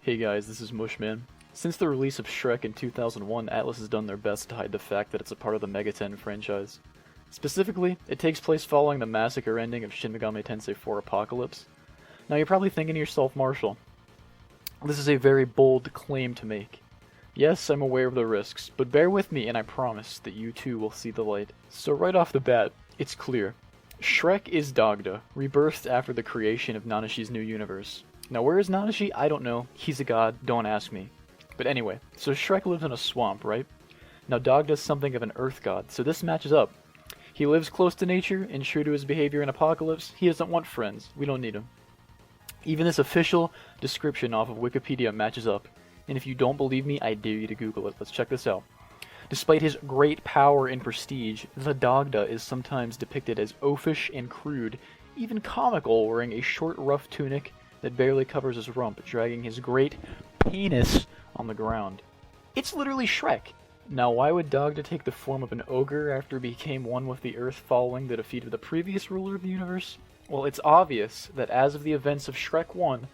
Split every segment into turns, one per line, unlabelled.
Hey guys, this is Mushman. Since the release of Shrek in 2001, Atlus has done their best to hide the fact that it's a part of the Megaten franchise. Specifically, it takes place following the massacre ending of Shin Megami Tensei 4 Apocalypse. Now you're probably thinking to yourself, Marshall, this is a very bold claim to make. Yes, I'm aware of the risks, but bear with me and I promise that you too will see the light. So right off the bat, it's clear. Shrek is Dagda, rebirthed after the creation of Nanashi's new universe. Now where is Nanashi? I don't know. He's a god, don't ask me. But anyway, so Shrek lives in a swamp, right? Now Dagda's something of an earth god, so this matches up. He lives close to nature, and true to his behavior in Apocalypse, he doesn't want friends. We don't need him. Even this official description off of Wikipedia matches up. And if you don't believe me, I dare you to Google it. Let's check this out. Despite his great power and prestige, the Dagda is sometimes depicted as oafish and crude, even comical, wearing a short rough tunic that barely covers his rump, dragging his great penis on the ground. It's literally Shrek! Now why would Dagda take the form of an ogre after he became one with the earth following the defeat of the previous ruler of the universe? Well, it's obvious that as of the events of Shrek 1,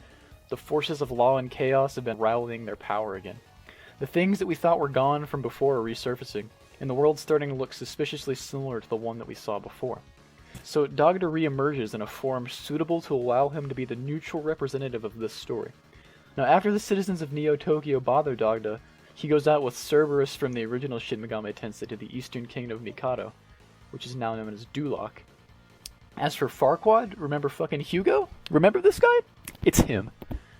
the forces of law and chaos have been rallying their power again. The things that we thought were gone from before are resurfacing, and the world's starting to look suspiciously similar to the one that we saw before. So Dagda re-emerges in a form suitable to allow him to be the neutral representative of this story. Now after the citizens of Neo-Tokyo bother Dagda, he goes out with Cerberus from the original Shin Megami Tensei to the eastern kingdom of Mikado, which is now known as Duloc. As for Farquaad, remember fucking Hugo? Remember this guy? It's him.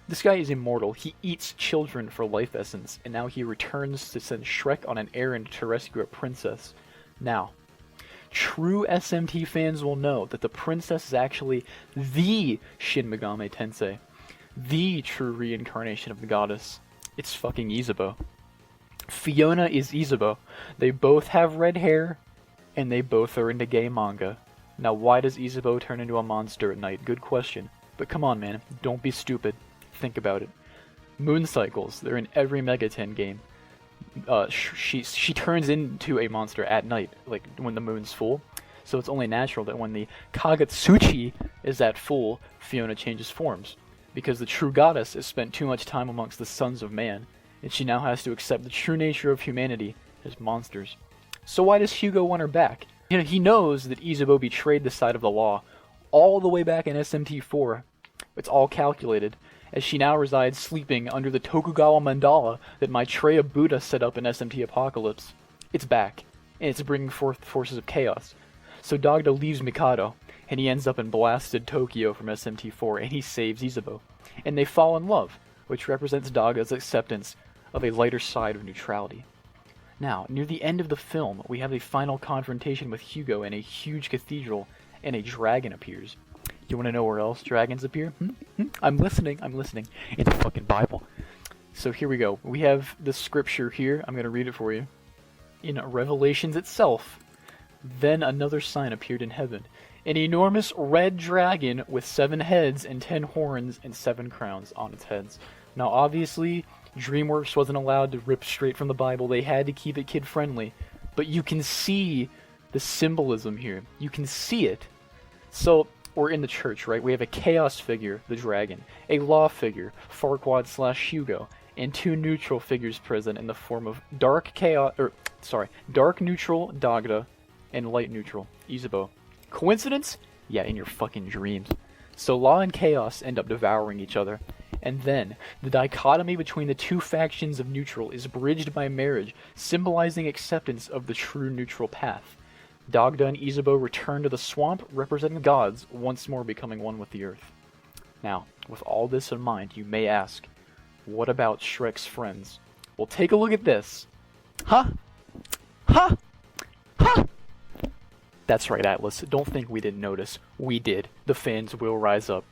This guy is immortal. He eats children for life essence, and now he returns to send Shrek on an errand to rescue a princess. Now, true SMT fans will know that the princess is actually the Shin Megami Tensei, the true reincarnation of the goddess. It's fucking Isabeau. Fiona is Isabeau. They both have red hair, and they both are into gay manga. Now why does Isabeau turn into a monster at night? Good question. But come on man, don't be stupid. Think about it. Moon cycles, they're in every Megaten game. She turns into a monster at night, like when the moon's full. So it's only natural that when the Kagetsuchi is at full, Fiona changes forms. Because the true goddess has spent too much time amongst the sons of man, and she now has to accept the true nature of humanity as monsters. So why does Hugo want her back? You know, he knows that Isabeau betrayed the side of the law all the way back in SMT4. It's all calculated, as she now resides sleeping under the Tokugawa mandala that Maitreya Buddha set up in SMT Apocalypse. It's back, and it's bringing forth the forces of chaos. So Dagda leaves Mikado, and he ends up in blasted Tokyo from SMT4, and he saves Isabeau. And they fall in love, which represents Dagda's acceptance of a lighter side of neutrality. Now, near the end of the film, we have a final confrontation with Hugo in a huge cathedral, and a dragon appears. You want to know where else dragons appear? I'm listening. It's a fucking Bible. So here we go. We have the scripture here. I'm going to read it for you. In Revelations itself, then another sign appeared in heaven. An enormous red dragon with 7 heads and 10 horns and 7 crowns on its heads. Now obviously, DreamWorks wasn't allowed to rip straight from the Bible. They had to keep it kid-friendly. But you can see the symbolism here. You can see it. So, we're in the church, right? We have a chaos figure, the dragon, a law figure, Farquaad / Hugo, and 2 neutral figures present in the form of dark neutral Dagda and light neutral Isabeau. Coincidence? Yeah, in your fucking dreams. So law and chaos end up devouring each other, and then the dichotomy between the 2 factions of neutral is bridged by marriage, symbolizing acceptance of the true neutral path. Dagda and Isabeau return to the swamp, representing gods, once more becoming one with the earth. Now, with all this in mind, you may ask, what about Shrek's friends? Well, take a look at this. Huh? Huh? Huh? That's right, Atlus. Don't think we didn't notice. We did. The fans will rise up.